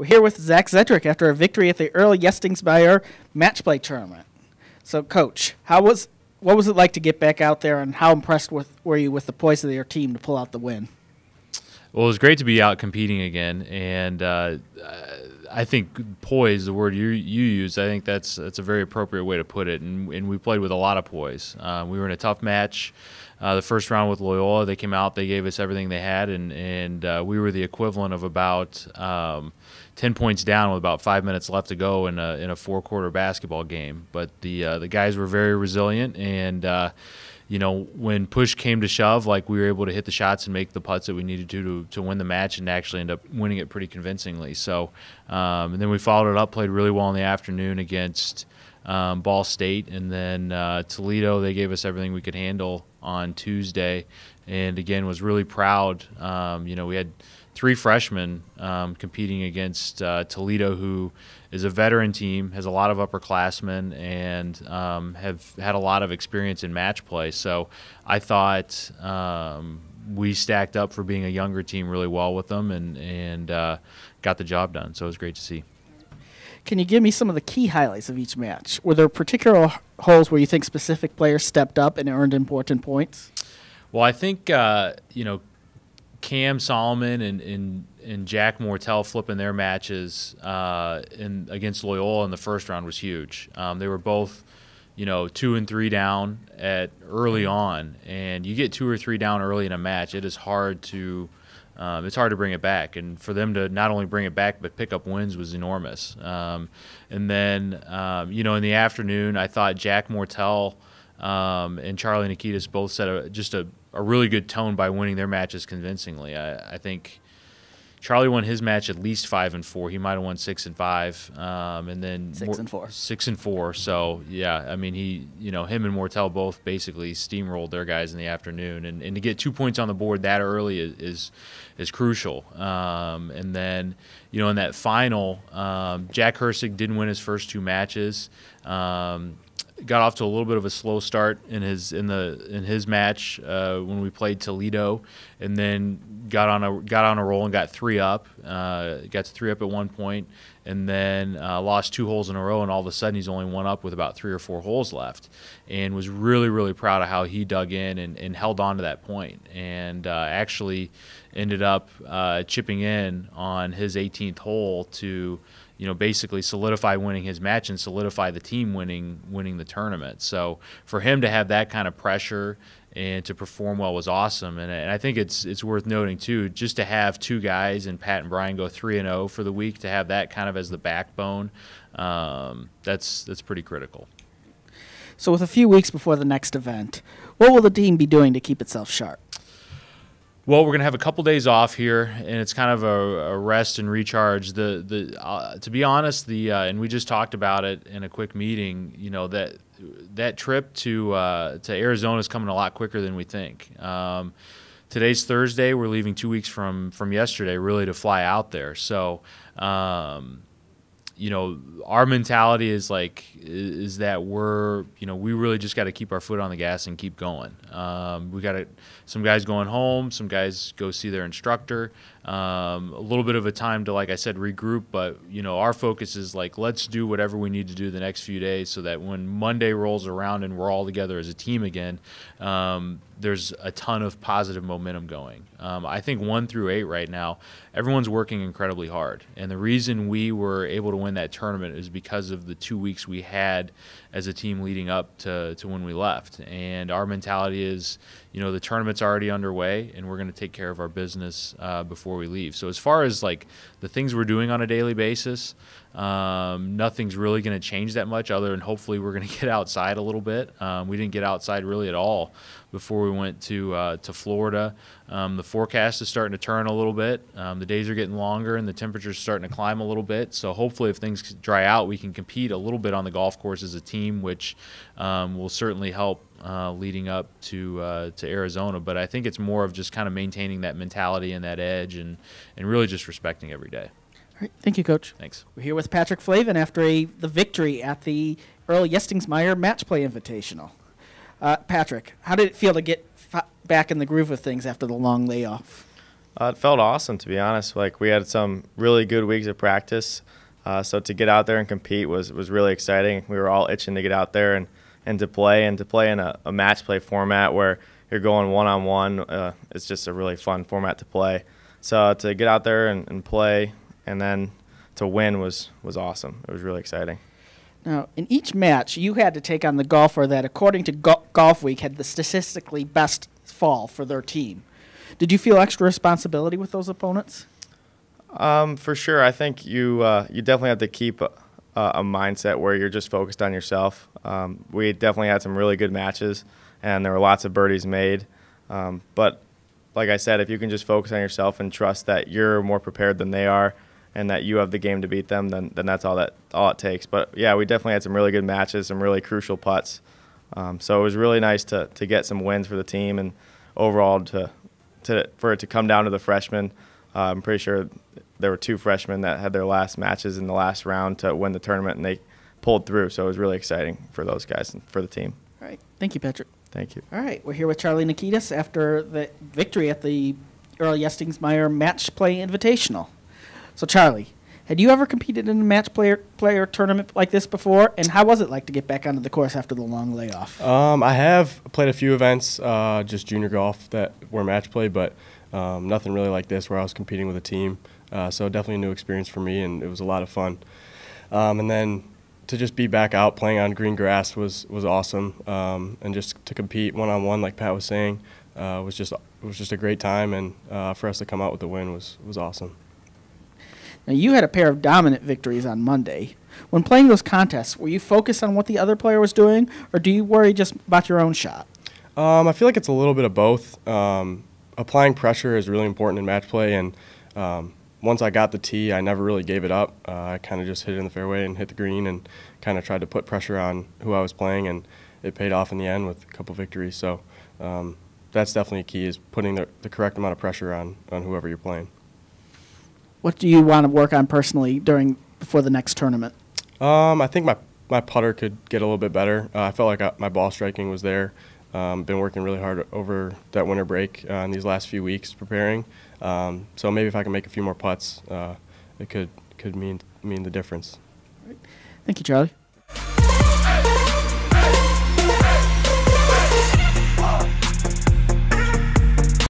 We're here with Zach Zedrick after a victory at the Earl Yestingsmeyer match play tournament. So, Coach, what was it like to get back out there, and how impressed were you with the poise of your team to pull out the win? Well, it was great to be out competing again, and I think poise, the word you use, I think that's a very appropriate way to put it, and we played with a lot of poise. We were in a tough match. The first round with Loyola, they came out, they gave us everything they had, and we were the equivalent of about 10 points down with about 5 minutes left to go in a four-quarter basketball game. But the guys were very resilient, and when push came to shove, we were able to hit the shots and make the putts that we needed to win the match, and actually end up winning it pretty convincingly. So, and then we followed it up, played really well in the afternoon against Ball State, and then Toledo, they gave us everything we could handle on Tuesday, and again was really proud. We had three freshmen competing against Toledo, who is a veteran team, has a lot of upperclassmen, and have had a lot of experience in match play. So I thought we stacked up for being a younger team really well with them, and got the job done. So it was great to see. Can you give me some of the key highlights of each match? Were there particular holes where you think specific players stepped up and earned important points? Well, I think Cam Solomon and Jack Mortel flipping their matches against Loyola in the first round was huge. They were both 2 and 3 down early on, and you get 2 or 3 down early in a match, it is hard to bring it back, and for them to not only bring it back but pick up wins was enormous. And then in the afternoon, I thought Jack Mortel and Charlie Nikitas both set a really good tone by winning their matches convincingly. I think Charlie won his match at least 5-4. He might have won 6-5, and then 6-4. 6-4. So yeah, I mean him and Mortel both basically steamrolled their guys in the afternoon, and to get 2 points on the board that early is crucial. And then in that final, Jack Hersig didn't win his first 2 matches. Got off to a little bit of a slow start in his match when we played Toledo, and then got on a roll and got 3 up. Got to 3 up at one point, and then lost 2 holes in a row, and all of a sudden he's only 1 up with about 3 or 4 holes left, and was really, really proud of how he dug in and held on to that point, and actually ended up chipping in on his 18th hole to basically solidify winning his match and solidify the team winning the tournament. So for him to have that kind of pressure and to perform well was awesome. And I think it's worth noting too, just to have 2 guys, and Pat and Brian go 3-0 for the week, to have that kind of as the backbone, that's pretty critical. So with a few weeks before the next event, what will the team be doing to keep itself sharp? Well, we're going to have a couple days off here, and it's kind of a rest and recharge. To be honest, and we just talked about it in a quick meeting. That trip to Arizona is coming a lot quicker than we think. Today's Thursday. We're leaving 2 weeks from yesterday, really, to fly out there. So, our mentality is that we really just got to keep our foot on the gas and keep going. We got some guys going home, some guys go see their instructor. A little bit of a time to, like I said, regroup, but our focus is let's do whatever we need to do the next few days, so that when Monday rolls around and we're all together as a team again, there's a ton of positive momentum going. I think 1 through 8 right now, everyone's working incredibly hard, and the reason we were able to win that tournament is because of the 2 weeks we had as a team leading up to when we left. And our mentality is, the tournament's already underway, and we're going to take care of our business before we leave. So as far as the things we're doing on a daily basis, nothing's really going to change that much, other than hopefully we're going to get outside a little bit. We didn't get outside really at all before we went to Florida. The forecast is starting to turn a little bit. The days are getting longer, and the temperature's starting to climb a little bit. So hopefully if things dry out, we can compete a little bit on the golf course as a team, which will certainly help leading up to Arizona. But I think it's more of just kind of maintaining that mentality and that edge, and really just respecting every day. All right, thank you, Coach. Thanks. We're here with Patrick Flavin after the victory at the Earl Yestingsmeyer Match Play Invitational. Patrick, how did it feel to get back in the groove of things after the long layoff? It felt awesome, to be honest. Like, we had some really good weeks of practice, so to get out there and compete was really exciting. We were all itching to get out there and to play in a match play format where you're going one-on-one. It's just a really fun format to play. So to get out there and play and then to win was awesome. It was really exciting. Now, in each match, you had to take on the golfer that, according to Golf Week, had the statistically best fall for their team. Did you feel extra responsibility with those opponents? For sure. I think you definitely have to keep a mindset where you're just focused on yourself. We definitely had some really good matches, and there were lots of birdies made. But like I said, if you can just focus on yourself and trust that you're more prepared than they are and that you have the game to beat them, then that's all it takes. But, yeah, we definitely had some really good matches, some really crucial putts. So it was really nice to get some wins for the team and overall for it to come down to the freshmen. I'm pretty sure there were 2 freshmen that had their last matches in the last round to win the tournament, and they pulled through. So it was really exciting for those guys and for the team. All right. Thank you, Patrick. Thank you. All right. We're here with Charlie Nikitas after the victory at the Earl Yestingsmeyer Match Play Invitational. So, Charlie, had you ever competed in a match player tournament like this before, and how was it like to get back onto the course after the long layoff? I have played a few events, just junior golf that were match play, but nothing really like this where I was competing with a team. So definitely a new experience for me, and it was a lot of fun. And then to just be back out playing on green grass was awesome, and just to compete one-on-one, like Pat was saying, was just a great time, and for us to come out with the win was awesome. Now, you had a pair of dominant victories on Monday. When playing those contests, were you focused on what the other player was doing, or do you worry just about your own shot? I feel like it's a little bit of both. Applying pressure is really important in match play, and once I got the tee, I never really gave it up. I kind of just hit it in the fairway and hit the green and kind of tried to put pressure on who I was playing, and it paid off in the end with a couple victories. So that's definitely a key, is putting the correct amount of pressure on whoever you're playing. What do you want to work on personally before the next tournament? I think my putter could get a little bit better. I felt like my ball striking was there. Been working really hard over that winter break in these last few weeks preparing. So maybe if I can make a few more putts, it could mean the difference. Thank you, Charlie.